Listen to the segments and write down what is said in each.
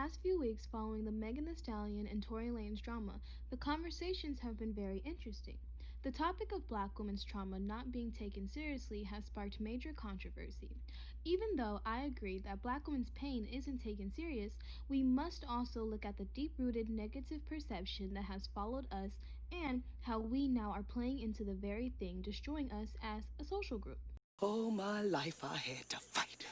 past few weeks following the Megan Thee Stallion and Tory Lanez drama, the conversations have been very interesting. The topic of black women's trauma not being taken seriously has sparked major controversy. Even though I agree that black women's pain isn't taken serious, we must also look at the deep-rooted negative perception that has followed us and how we now are playing into the very thing destroying us as a social group. All my life I had to fight.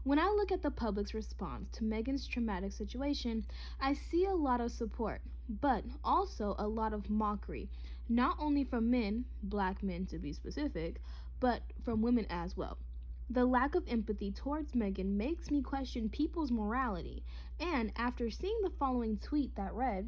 When I look at the public's response to Megan's traumatic situation, I see a lot of support, but also a lot of mockery, not only from men, black men to be specific, but from women as well. The lack of empathy towards Megan makes me question people's morality, and after seeing the following tweet that read,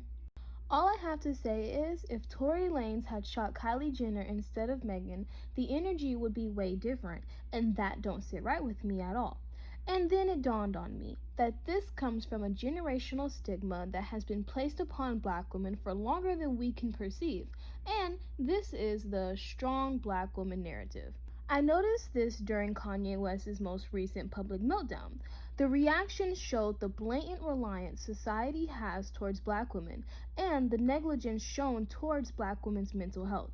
all I have to say is, if Tory Lanez had shot Kylie Jenner instead of Megan, the energy would be way different, and that don't sit right with me at all. And then it dawned on me that this comes from a generational stigma that has been placed upon black women for longer than we can perceive, and this is the strong black woman narrative. I noticed this during Kanye West's most recent public meltdown. The reactions showed the blatant reliance society has towards black women and the negligence shown towards black women's mental health.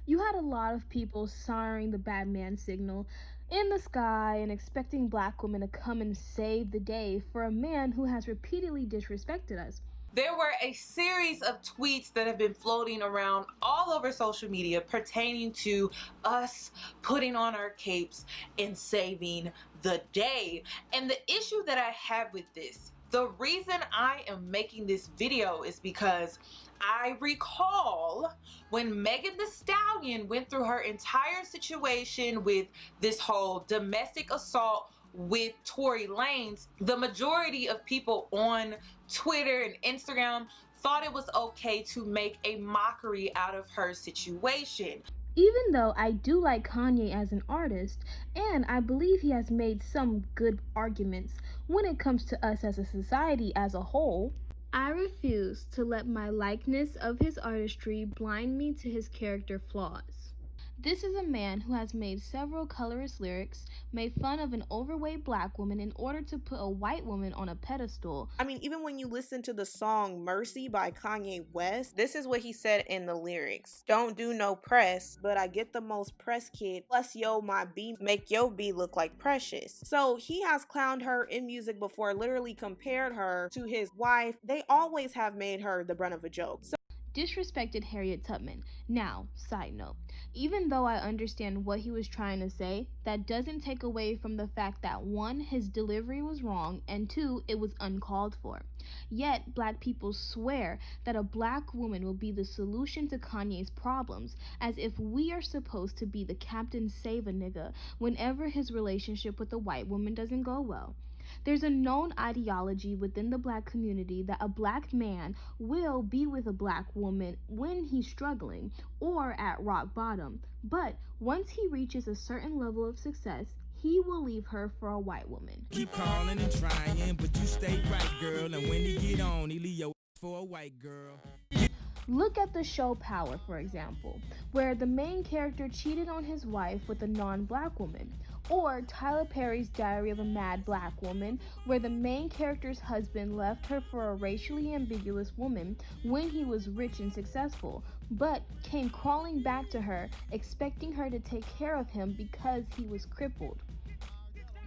You had a lot of people siring the Batman signal in the sky and expecting black women to come and save the day for a man who has repeatedly disrespected us. There were a series of tweets that have been floating around all over social media pertaining to us putting on our capes and saving the day. And the issue that I have with this, the reason I am making this video is because I recall when Megan Thee Stallion went through her entire situation with this whole domestic assault with Tory Lanez, the majority of people on Twitter and Instagram thought it was okay to make a mockery out of her situation. Even though I do like Kanye as an artist, and I believe he has made some good arguments when it comes to us as a society as a whole, I refuse to let my likeness of his artistry blind me to his character flaws. This is a man who has made several colorist lyrics, made fun of an overweight black woman in order to put a white woman on a pedestal. I mean, even when you listen to the song Mercy by Kanye West, this is what he said in the lyrics. Don't do no press, but I get the most press kid. Plus, yo, my beat make yo beat look like Precious. So he has clowned her in music before, literally compared her to his wife. They always have made her the brunt of a joke. Disrespected Harriet Tubman. Now, side note, even though I understand what he was trying to say, that doesn't take away from the fact that 1, his delivery was wrong, and 2, it was uncalled for. Yet, black people swear that a black woman will be the solution to Kanye's problems, as if we are supposed to be the Captain Save-A-Nigga whenever his relationship with a white woman doesn't go well. There's a known ideology within the black community that a black man will be with a black woman when he's struggling or at rock bottom, but once he reaches a certain level of success, he will leave her for a white woman. Keep calling and trying, but you stay right, girl, and when he get on, he leave your for a white girl. Look at the show Power, for example, where the main character cheated on his wife with a non-black woman. Or Tyler Perry's Diary of a Mad Black Woman, where the main character's husband left her for a racially ambiguous woman when he was rich and successful, but came crawling back to her, expecting her to take care of him because he was crippled.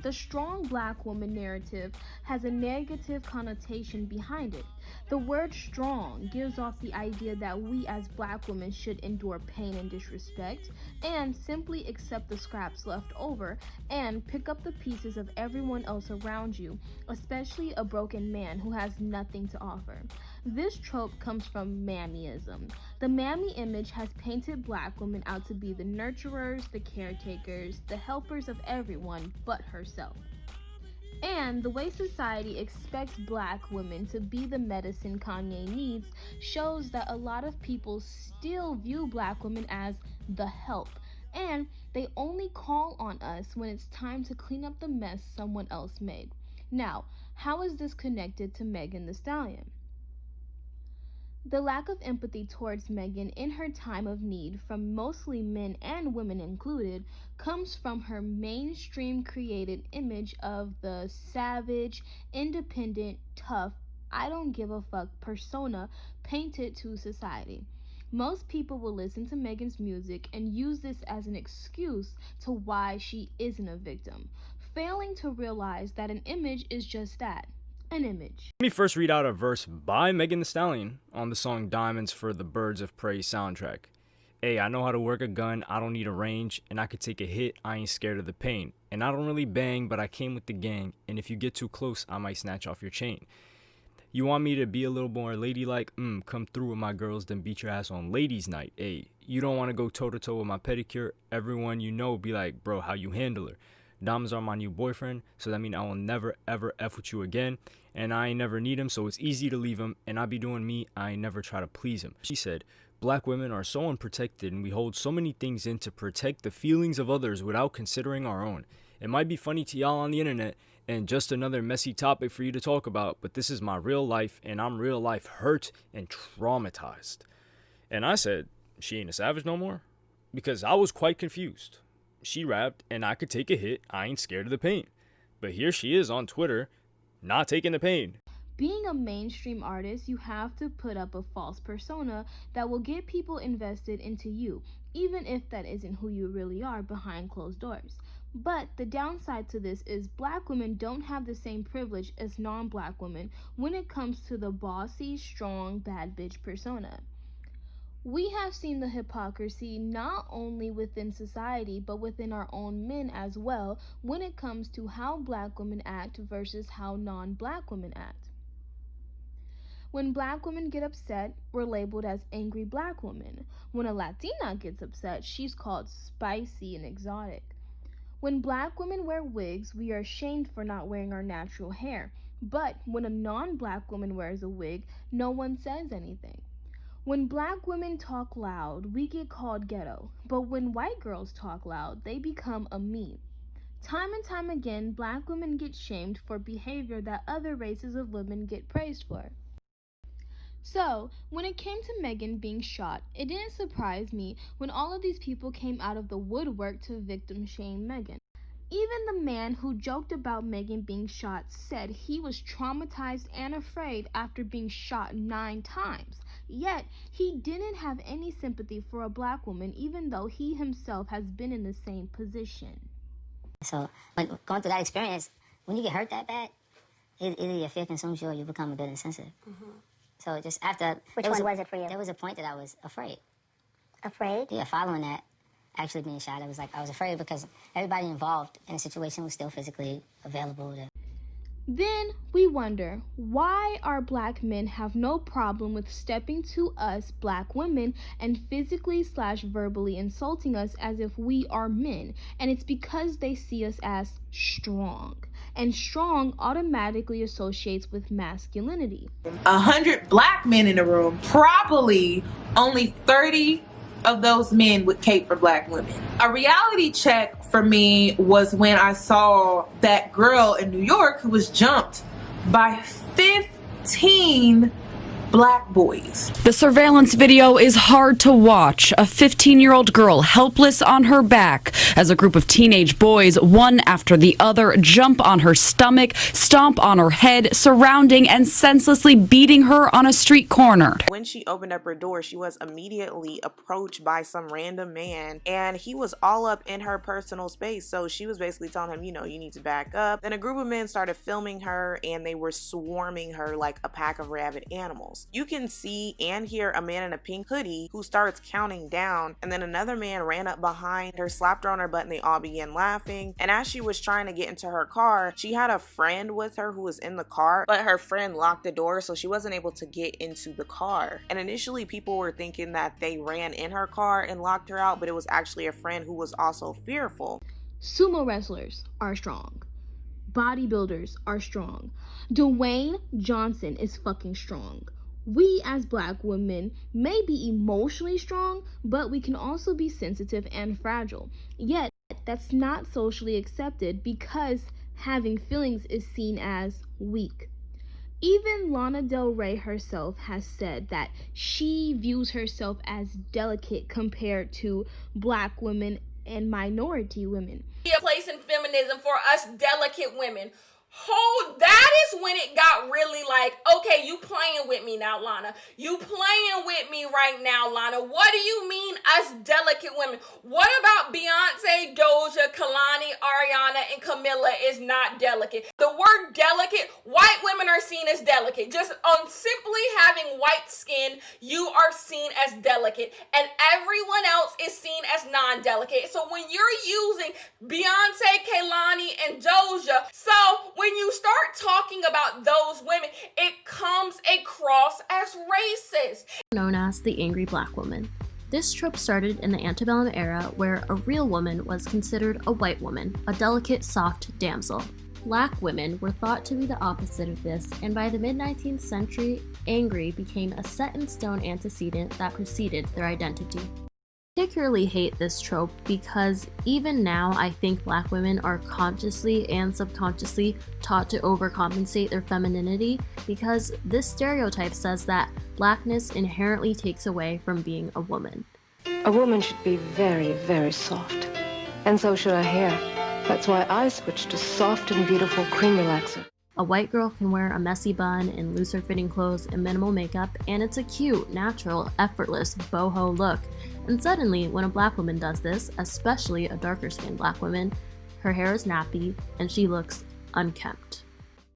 The strong black woman narrative has a negative connotation behind it. The word strong gives off the idea that we as black women should endure pain and disrespect and simply accept the scraps left over and pick up the pieces of everyone else around you, especially a broken man who has nothing to offer. This trope comes from mammyism. The mammy image has painted black women out to be the nurturers, the caretakers, the helpers of everyone but herself. And the way society expects black women to be the medicine Kanye needs shows that a lot of people still view black women as the help, and they only call on us when it's time to clean up the mess someone else made. Now, how is this connected to Megan Thee Stallion? The lack of empathy towards Megan in her time of need, from mostly men and women included, comes from her mainstream created image of the savage, independent, tough I don't give a fuck persona painted to society. Most people will listen to Megan's music and use this as an excuse to why she isn't a victim, failing to realize that an image is just that, an image. Let me first read out a verse by Megan Thee Stallion on the song Diamonds for the Birds of Prey soundtrack. Hey, I know how to work a gun, I don't need a range, and I could take a hit, I ain't scared of the pain. And I don't really bang, but I came with the gang, and if you get too close, I might snatch off your chain. You want me to be a little more ladylike? Come through with my girls, then beat your ass on ladies' night. Ayy, you don't want to go toe-to-toe with my pedicure? Everyone you know be like, bro, how you handle her? Diamonds are my new boyfriend, so that mean I will never ever F with you again. And I ain't never need him, so it's easy to leave him. And I be doing me, I ain't never try to please him. She said, black women are so unprotected and we hold so many things in to protect the feelings of others without considering our own. It might be funny to y'all on the internet, and just another messy topic for you to talk about, but this is my real life, and I'm real life hurt and traumatized. And I said, she ain't a savage no more? Because I was quite confused. She rapped, and I could take a hit, I ain't scared of the pain. But here she is on Twitter, not taking the pain. Being a mainstream artist, you have to put up a false persona that will get people invested into you, even if that isn't who you really are behind closed doors. But the downside to this is black women don't have the same privilege as non-black women when it comes to the bossy, strong, bad bitch persona. We have seen the hypocrisy not only within society but within our own men as well when it comes to how black women act versus how non-black women act. When black women get upset, we're labeled as angry black women. When a Latina gets upset, she's called spicy and exotic. When black women wear wigs, we are shamed for not wearing our natural hair. But when a non-black woman wears a wig, no one says anything. When black women talk loud, we get called ghetto. But when white girls talk loud, they become a meme. Time and time again, black women get shamed for behavior that other races of women get praised for. So, when it came to Megan being shot, it didn't surprise me when all of these people came out of the woodwork to victim shame Megan. Even the man who joked about Megan being shot said he was traumatized and afraid after being shot 9 times. Yet, he didn't have any sympathy for a black woman even though he himself has been in the same position. So, like, going through that experience, when you get hurt that bad, either your fear consumes you or you become a bit insensitive. Mm-hmm. So just after... Which one was it for you? There was a point that I was afraid. Afraid? Yeah, following that, actually being shot, I was afraid because everybody involved in the situation was still physically available to... Then we wonder, why our black men have no problem with stepping to us black women and physically/verbally insulting us as if we are men, and it's because they see us as strong. And strong automatically associates with masculinity. 100 black men in the room, probably only 30 of those men would cape for black women. A reality check for me was when I saw that girl in New York who was jumped by 15 black boys. The surveillance video is hard to watch. A 15-year-old girl helpless on her back as a group of teenage boys, one after the other, jump on her stomach, stomp on her head, surrounding and senselessly beating her on a street corner. When she opened up her door, she was immediately approached by some random man, and he was all up in her personal space. So she was basically telling him, you know, you need to back up. Then a group of men started filming her, and they were swarming her like a pack of rabid animals. You can see and hear a man in a pink hoodie who starts counting down, and then another man ran up behind her, slapped her on her butt, and they all began laughing. And as she was trying to get into her car, she had a friend with her who was in the car, but her friend locked the door, so she wasn't able to get into the car. And initially people were thinking that they ran in her car and locked her out, but it was actually a friend who was also fearful. Sumo wrestlers are strong. Bodybuilders are strong. Dwayne Johnson is fucking strong. We as black women may be emotionally strong, but we can also be sensitive and fragile. Yet, that's not socially accepted because having feelings is seen as weak. Even Lana Del Rey herself has said that she views herself as delicate compared to black women and minority women. Be a place in feminism for us delicate women That is when it got really like, okay, you playing with me now, Lana. You playing with me right now, Lana. What do you mean us delicate women? What about Beyonce, Doja, Kalani, Ariana, and Camilla is not delicate? The word delicate, white women are seen as delicate. Just on simply having white skin, you are seen as delicate. And everyone else is seen as non-delicate. So when you're using Beyonce, Kalani, and Doja, so when you start talking about those women, it comes across as racist. Known as the angry black woman. This trope started in the antebellum era where a real woman was considered a white woman, a delicate, soft damsel. Black women were thought to be the opposite of this, and by the mid-19th century, angry became a set-in-stone antecedent that preceded their identity. I particularly hate this trope because even now I think black women are consciously and subconsciously taught to overcompensate their femininity because this stereotype says that blackness inherently takes away from being a woman. A woman should be very, very soft, and so should her hair. That's why I switched to soft and beautiful cream relaxer. A white girl can wear a messy bun and looser fitting clothes and minimal makeup, and it's a cute, natural, effortless, boho look. And suddenly, when a black woman does this, especially a darker skinned black woman, her hair is nappy and she looks unkempt.